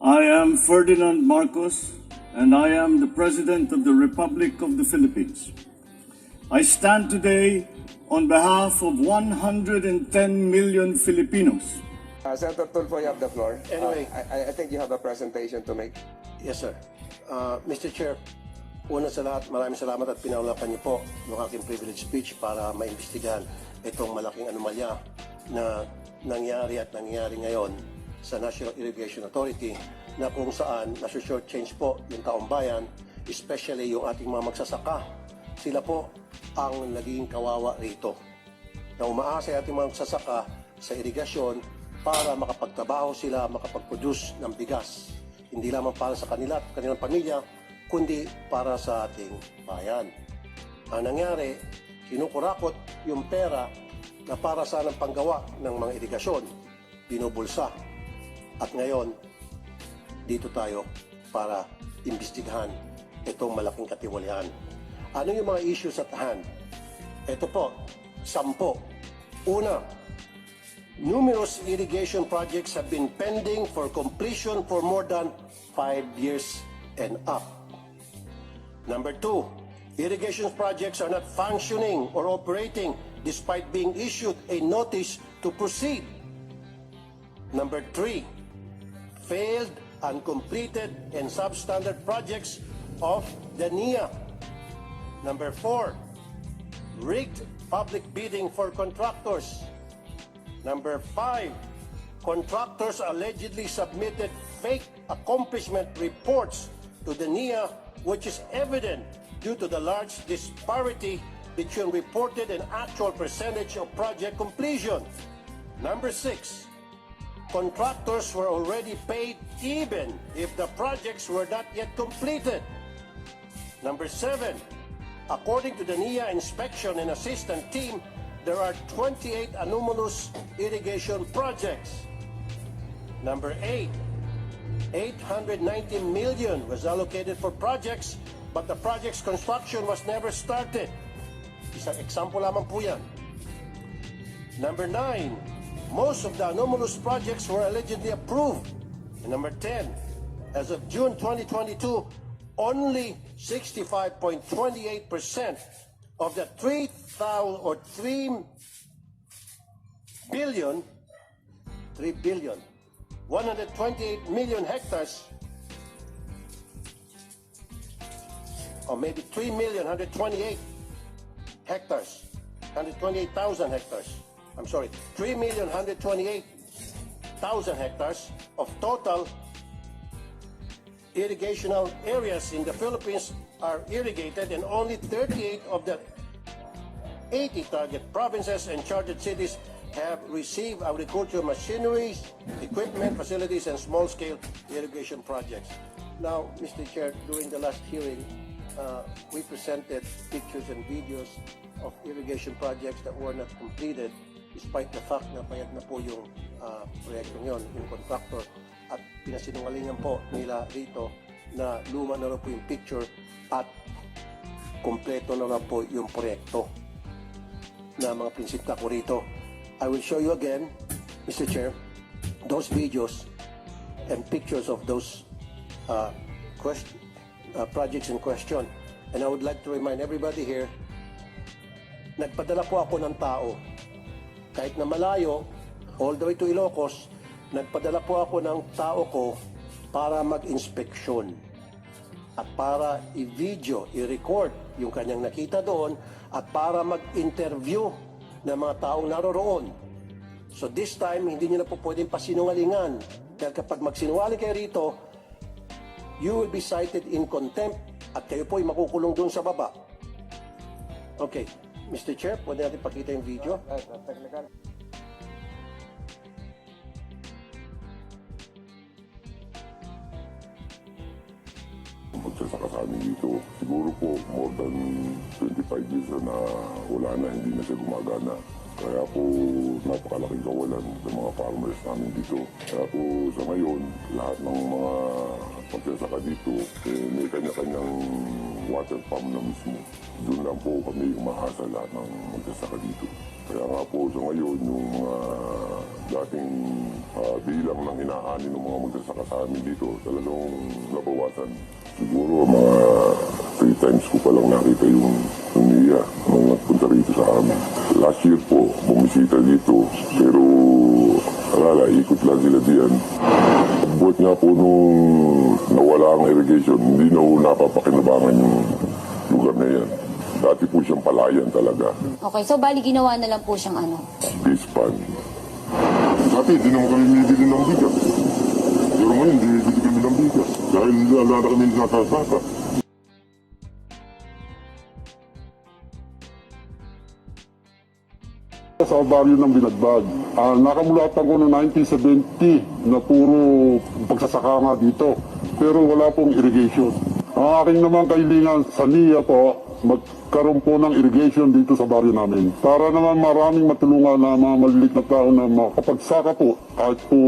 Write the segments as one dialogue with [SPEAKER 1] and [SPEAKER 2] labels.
[SPEAKER 1] I am Ferdinand Marcos, and I am the President of the Republic of the Philippines. I stand today on behalf of 110 million Filipinos.
[SPEAKER 2] Senator Tulfo, you have the floor.
[SPEAKER 3] Anyway.
[SPEAKER 2] I think you have a presentation to make.
[SPEAKER 3] Yes, sir. Mr. Chair, una sa lahat, maraming salamat at pinaulakan niyo po yung aking privilege speech para maimbestigahan itong malaking anomalya na nangyayari ngayon sa National Irrigation Authority na kung saan nasa-short change po yung taong bayan, especially yung ating mga magsasaka. Sila po ang naging kawawa rito. Na umaasa yung ating mga magsasaka sa irigasyon para makapagtrabaho sila, makapag-produce ng bigas. Hindi lamang para sa kanila at kanilang pamilya, kundi para sa ating bayan. Ang nangyari, kinukurakot yung pera na para sa ng panggawa ng mga irigasyon, binubulsa. At ngayon, dito tayo para imbestigahan itong malaking katiwalian. Ano yung mga issues at hand? Ito po, 10. Una, numerous irrigation projects have been pending for completion for more than 5 years and up. Number 2, irrigation projects are not functioning or operating despite being issued a notice to proceed. Number 3, failed, uncompleted, and substandard projects of the NIA. Number 4, rigged public bidding for contractors. Number 5, contractors allegedly submitted fake accomplishment reports to the NIA, which is evident due to the large disparity between reported and actual percentage of project completion. Number 6, contractors were already paid even if the projects were not yet completed. Number 7, according to the NIA inspection and assistant team, there are 28 anomalous irrigation projects. Number 8, 890 million was allocated for projects, but the project's construction was never started. Isang example lamang po yan. Number 9, most of the anomalous projects were allegedly approved. And number 10, as of June 2022, only 65.28% of the 3 billion, 128 million hectares, or maybe 3,128 hectares, 128,000 hectares. I'm sorry, 3,128,000 hectares of total irrigational areas in the Philippines are irrigated, and only 38 of the 80 target provinces and chartered cities have received agricultural machineries, equipment, facilities, and small-scale irrigation projects. Now, Mr. Chair, during the last hearing, we presented pictures and videos of irrigation projects that were not completed despite the fact na bayad na po yung proyektong yon, yung contractor, at pinasinungalingan po nila rito na luma na raw po yung picture at kompleto na raw po yung proyekto na mga prinsipta ko rito. I will show you again, Mr. Chair, those videos and pictures of those projects in question. And I would like to remind everybody here, nagpadala po ako ng tao. Kahit na malayo, all the way to Ilocos, nagpadala po ako ng tao ko para mag-inspeksyon at para i-video, i-record yung kanyang nakita doon at para mag-interview ng mga taong naroroon. So this time, hindi nyo na po pwedeng pasinungalingan. Dahil kapag magsinungaling kayo rito, you will be cited in contempt at kayo po ay makukulong doon sa baba. Okay, Mr. Chair, pwede natin pakita yung video?
[SPEAKER 2] Technical.
[SPEAKER 4] Magsasaka sa amin dito, siguro po more than 25 years na wala na, hindi na siya gumagana. Kaya po napakalaking kawalan sa mga farmers namin dito. Kaya po sa ngayon, lahat ng mga magsasaka dito, may kanya-kanyang water pump na mismo. Doon lang po kami umahasa lahat ng magsasaka dito. Kaya nga po sa ngayon, yung mga dating bilang ng inaani ng mga magsasaka sa amin dito, talagang nabawasan. Siguro mga 3 times ko palang nakita yung niya nung nagpunta rito sa amin. Last year po, bumisita dito, pero alala, ikot lang sila diyan. Pagbuhat nga po nung nawala ang irrigation, hindi na po napapakinabangan yung lugar na yan. Dati po siyang palayan talaga.
[SPEAKER 5] Okay, so bali ginawa na lang po siyang ano?
[SPEAKER 4] Dispan. Dati, hindi naman kami bibili ng bigas. Pero ngayon, bibili kami ng bigas. Dahil wala na kami nakasaka. Sa baryo ng Binagbag, nakamulatan ko noong 1970 na puro pagsasaka nga dito. Pero wala pong irrigation. Ang aking naman kailangan sa NIA po, magkaroon po ng irrigation dito sa baryo namin. Para naman maraming matulungan na mga maliliit na tao na makapagsaka po. Kahit po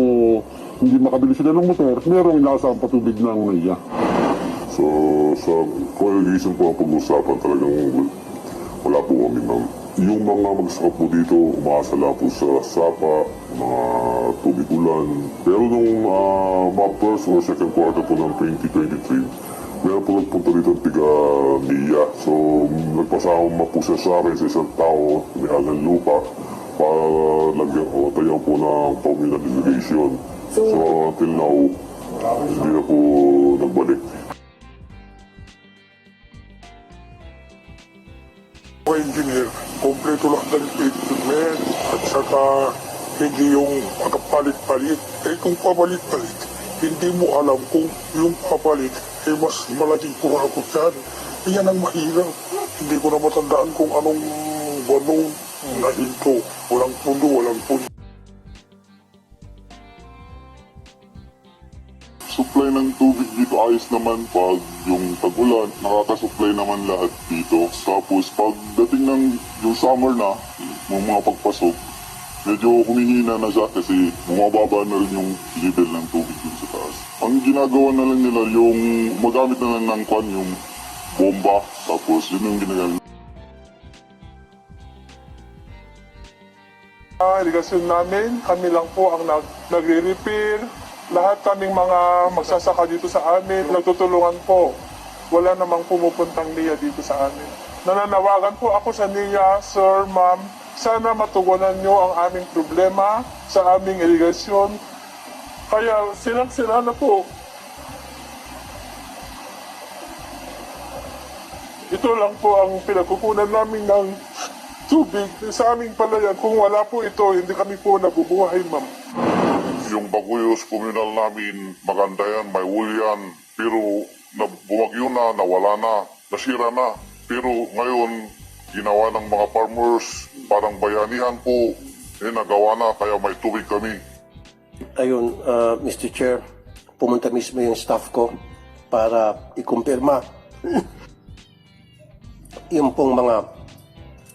[SPEAKER 4] hindi makabili sila ng motor, merong inasang patubig ng NIA. So, sa irrigation po ang pag-usapan talagang wala po kami ng yung mga magsaka po dito, umaasala po sa sapa, mga tubig ulan. Pero nung mga first or second quarter po ng 2023, meron po nagpunta dito ang tiga-NIA. So, nagpasama po siya sa akin sa isang tao, may halang lupa, para lagyan o tayo po ng communal irrigation. So, until now, hindi na po nagbalik.
[SPEAKER 6] Mga engineer, kompleto lang ng equipment at saka hindi yung pagkapalit-palit. Kung papalit-palit, hindi mo alam kung yung papalit mas malaking kurakot yan. Yan ang mahirap. Hindi ko na matandaan kung anong banong na hinto. Walang pundo, walang pundo.
[SPEAKER 4] Supply ng tubig dito ayos naman pag yung tag-ulan, nakakasupply naman lahat dito. Tapos pagdating ng yung summer na, yung mga pagpasok, medyo humihina na siya kasi bumababa na rin yung level ng tubig dun sa taas. Ang ginagawa na lang nila yung magamit na lang ng kwan, yung bomba, tapos yun yung ginagamit.
[SPEAKER 6] Irigasyon namin, kami lang po ang nagre-repair. Lahat kaming mga magsasaka dito sa amin, nagtutulungan po. Wala namang pumupuntang NIA dito sa amin. Nananawagan po ako sa NIA, Sir, Ma'am, sana matugunan nyo ang aming problema sa aming irigasyon. Kaya silang-sila na po. Ito lang po ang pinagkukunan namin ng tubig sa aming palayan. Kung wala po ito, hindi kami po nabubuhay, ma'am.
[SPEAKER 4] Yung Baguyos communal namin, maganda yan, may wool yan. Pero bumagyo na, nawala na, nasira na. Pero ngayon, ginawa ng mga farmers, parang bayanihan po, nagawa na, kaya may tubig kami.
[SPEAKER 3] Ayun, Mr. Chair, pumunta mismo yung staff ko para ikumpirma yung pong mga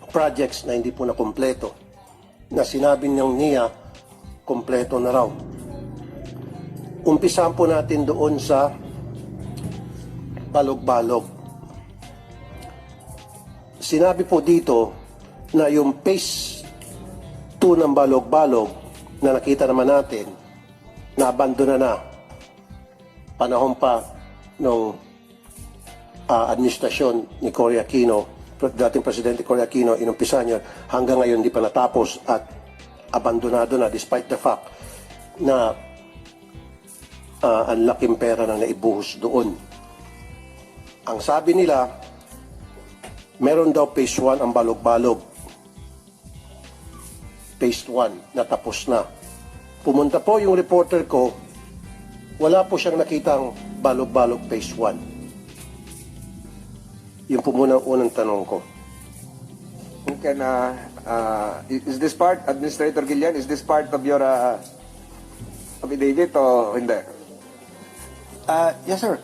[SPEAKER 3] projects na hindi po na kompleto, na sinabi niyang NIA, kompleto na raw. Umpisahan po natin doon sa Balog-Balog. Sinabi po dito na yung phase 2 ng Balog-Balog na nakita naman natin, na-abandona na panahon pa nung administrasyon ni Cory Aquino, dating Presidente Cory Aquino, inumpisa niya, hanggang ngayon di pa natapos at abandonado na despite the fact na ang laking pera na naibuhos doon. Ang sabi nila, meron daw phase 1 ang Balog-Balog. Phase 1, natapos na. Pumunta po yung reporter ko, wala po siyang nakitang Balog-Balog phase 1. Yun po muna ang unang tanong ko.
[SPEAKER 2] Can, is this part, Administrator Gillian, is this part of your affidavit o hindi?
[SPEAKER 7] Yes, sir.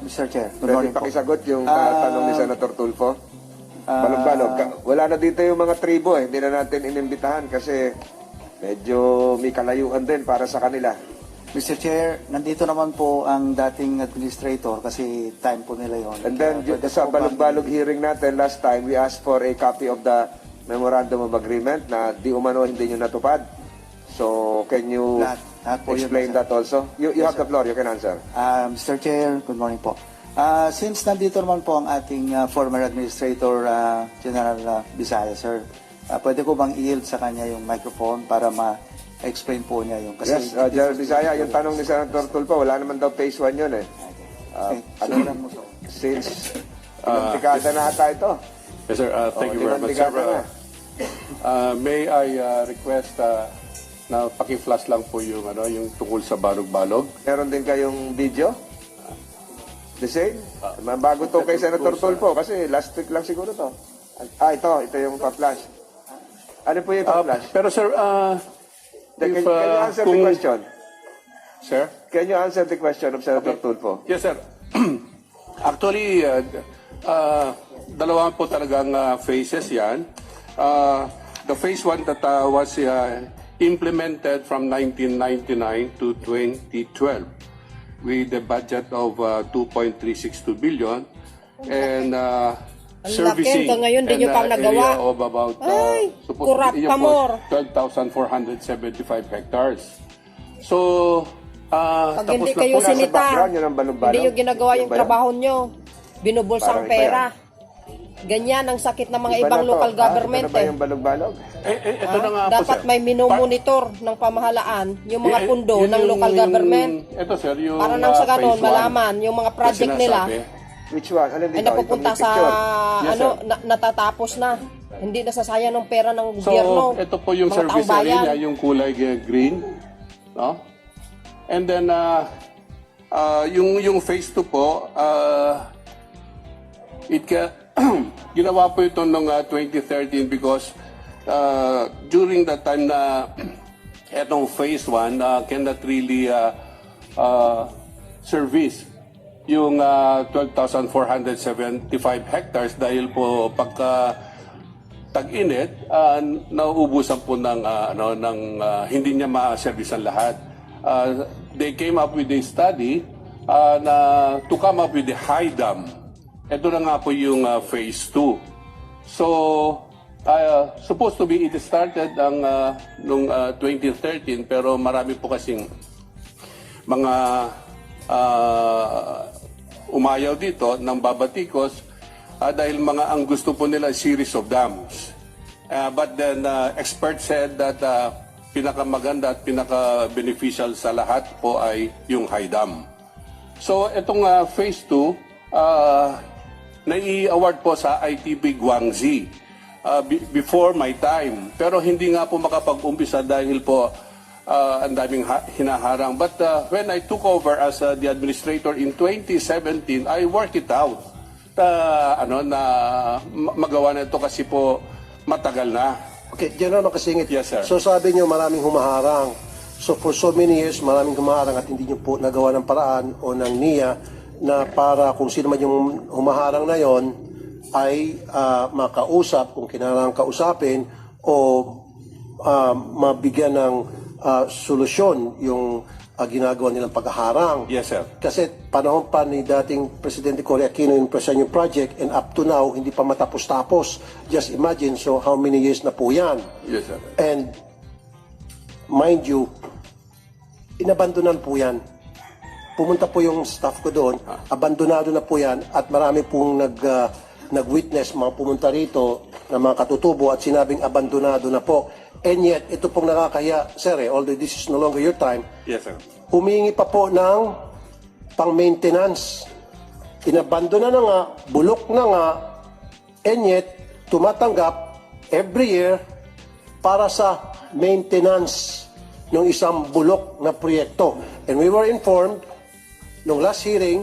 [SPEAKER 7] Mr. Chair. Good
[SPEAKER 2] Pwede
[SPEAKER 7] morning po.
[SPEAKER 2] pakisagot yung tanong ni Senator Tulfo? Balog-Balog. Wala na dito yung mga tribo Hindi na natin inimbitahan kasi medyo may kalayuan din para sa kanila.
[SPEAKER 7] Mr. Chair, nandito naman po ang dating administrator kasi time po nila yon.
[SPEAKER 2] And then, sa balog-balog hearing natin last time, we asked for a copy of the Memorandum of Agreement na di umano hindi nyo natupad. So, can you
[SPEAKER 7] Lahat po yun,
[SPEAKER 2] explain
[SPEAKER 7] sir.
[SPEAKER 2] that also? You have the floor, you can answer.
[SPEAKER 7] Mr. Chair, good morning po. Since nandito naman po ang ating former administrator, General Bisaya, sir, pwede ko bang i-yield sa kanya yung microphone para ma-explain po niya yung kasi...
[SPEAKER 2] Yes, General Bisaya, yung tanong ni Senator Tulfo, wala naman daw phase 1 yun eh.
[SPEAKER 7] simulan mo, sir.
[SPEAKER 2] Since ilang dekada na ata ito.
[SPEAKER 8] Yes, sir. Thank you very
[SPEAKER 2] limang
[SPEAKER 8] much, sir.
[SPEAKER 2] dekada na.
[SPEAKER 8] May I request na paki-flash lang po yung tungkol sa balog-balog.
[SPEAKER 2] Meron din kayong video? The same? Bago to kay Senator Tulfo kasi last week lang siguro to. Ito yung pa-flash. Ano po yung pa-flash?
[SPEAKER 8] Pero sir,
[SPEAKER 2] Can you answer the question?
[SPEAKER 8] Sir?
[SPEAKER 2] Can you answer the question of Senator Tulfo?
[SPEAKER 8] Yes, sir. Actually, dalawa po talagang phases yan. The phase 1 that was implemented from 1999 to 2012 with a budget of 2.362 billion and servicing
[SPEAKER 9] hanggang ngayon, di nyo pang nagawa.
[SPEAKER 8] area of about
[SPEAKER 9] Ay, kurap
[SPEAKER 8] yun
[SPEAKER 9] pa
[SPEAKER 8] po,
[SPEAKER 9] more.
[SPEAKER 8] 12,475 hectares. So,
[SPEAKER 9] Pag
[SPEAKER 8] tapos
[SPEAKER 9] hindi
[SPEAKER 8] na
[SPEAKER 9] kayo
[SPEAKER 8] po.
[SPEAKER 2] Nasa
[SPEAKER 9] sinita,
[SPEAKER 2] background, yun ang balog-balog.
[SPEAKER 9] hindi nyo ginagawa yung
[SPEAKER 2] Yun ba yun?
[SPEAKER 9] trabaho nyo. Binubulsang
[SPEAKER 2] Parang iba
[SPEAKER 9] pera. Ganyan ang sakit ng mga
[SPEAKER 2] Iba
[SPEAKER 9] ibang
[SPEAKER 2] na to.
[SPEAKER 9] local government.
[SPEAKER 2] Ito na ba
[SPEAKER 9] Eh.
[SPEAKER 2] yung balog-balog?
[SPEAKER 8] Ito na nga po,
[SPEAKER 9] Dapat
[SPEAKER 8] sir.
[SPEAKER 9] may minomonitor ng pamahalaan yung mga pundo
[SPEAKER 8] Yun
[SPEAKER 9] ng
[SPEAKER 8] yung-
[SPEAKER 9] local government.
[SPEAKER 8] Ito, sir, yung
[SPEAKER 9] Para nang sa ganon,
[SPEAKER 8] phase one
[SPEAKER 9] malaman yung mga
[SPEAKER 8] na
[SPEAKER 9] project nila
[SPEAKER 8] sinasabi.
[SPEAKER 2] Which one? Ano
[SPEAKER 9] ay
[SPEAKER 2] dito?
[SPEAKER 9] napupunta
[SPEAKER 2] Itong
[SPEAKER 9] sa
[SPEAKER 2] picture.
[SPEAKER 8] Yes, sir.
[SPEAKER 9] natatapos na. Hindi nasasayang ng pera ng
[SPEAKER 8] So,
[SPEAKER 9] gobyerno.
[SPEAKER 8] ito po yung
[SPEAKER 9] mga
[SPEAKER 8] service
[SPEAKER 9] taong bayan.
[SPEAKER 8] area, yung kulay green. No? And then, yung phase 2 po, ginawa po ito noong 2013 because during that time na etong phase 1 cannot really service yung 12,475 hectares dahil po pagka tag-init, nauubusan po ng hindi niya ma-service ang lahat. They came up with a study to come up with the high dam. Ito na nga po yung phase 2. So, supposed to be it started nung 2013 pero marami po kasing mga umayaw dito ng babatikos dahil ang gusto po nila series of dams. But then experts said that pinakamaganda at pinaka-beneficial sa lahat po ay yung high dam. So itong phase 2 nai-award po sa ITB Guangxi before my time. Pero hindi nga po makapag-umpisa dahil po ang daming hinaharang. But when I took over as the administrator in 2017, I worked it out na magawa na ito kasi po matagal na.
[SPEAKER 3] Okay, General Makasingit.
[SPEAKER 8] Yes, sir.
[SPEAKER 3] So sabi niyo maraming humaharang. So for so many years, maraming humaharang at hindi niyo po nagawa ng paraan o ng NIA na para kung sino man yung humaharang na yon ay makausap kung kinarang kausapin o mabigyan ng solusyon yung ginagawa nilang paghaharang.
[SPEAKER 8] Yes, sir.
[SPEAKER 3] Kasi panahon pa ni dating Presidente Cory Aquino yung present yung project and up to now, hindi pa matapos-tapos. Just imagine, so how many years na po yan?
[SPEAKER 8] Yes, sir.
[SPEAKER 3] And mind you, inabandonan po yan. Pumunta po yung staff ko doon, abandonado na po yan at marami pong nag-witness, mga pumunta rito na mga katutubo at sinabing abandonado na po. And yet, ito pong nakakahiya, sir, although this is no longer your time,
[SPEAKER 8] Yes, sir.
[SPEAKER 3] humingi pa po ng pang-maintenance. Inabandona na nga, bulok na nga, and yet, tumatanggap every year para sa maintenance ng isang bulok na proyekto. And we were informed nung last hearing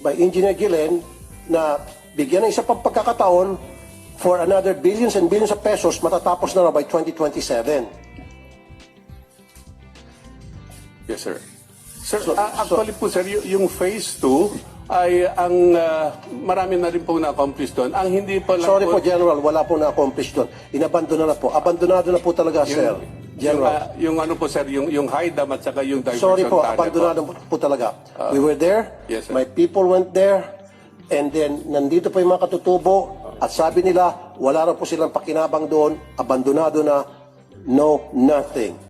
[SPEAKER 3] by Engineer Gillen na bigyan ng isa pang pagkakataon for another billions and billions of pesos matatapos na by 2027.
[SPEAKER 8] Yes, sir. Sir, actually po, sir, yung phase 2 ay marami na rin po na-accomplish doon. Ang hindi pa lang
[SPEAKER 3] Sorry po, General, wala po na-accomplish doon. Inabandona na po. Abandonado na po talaga, sir. General.
[SPEAKER 8] Yung ano po sir, yung high dam at saka yung diversion
[SPEAKER 3] Sorry po,
[SPEAKER 8] tunnel
[SPEAKER 3] abandonado po talaga. We were there,
[SPEAKER 8] Yes, sir.
[SPEAKER 3] my people went there, and then nandito pa yung mga katutubo, at sabi nila, wala na po silang pakinabang doon, abandonado na, no, nothing.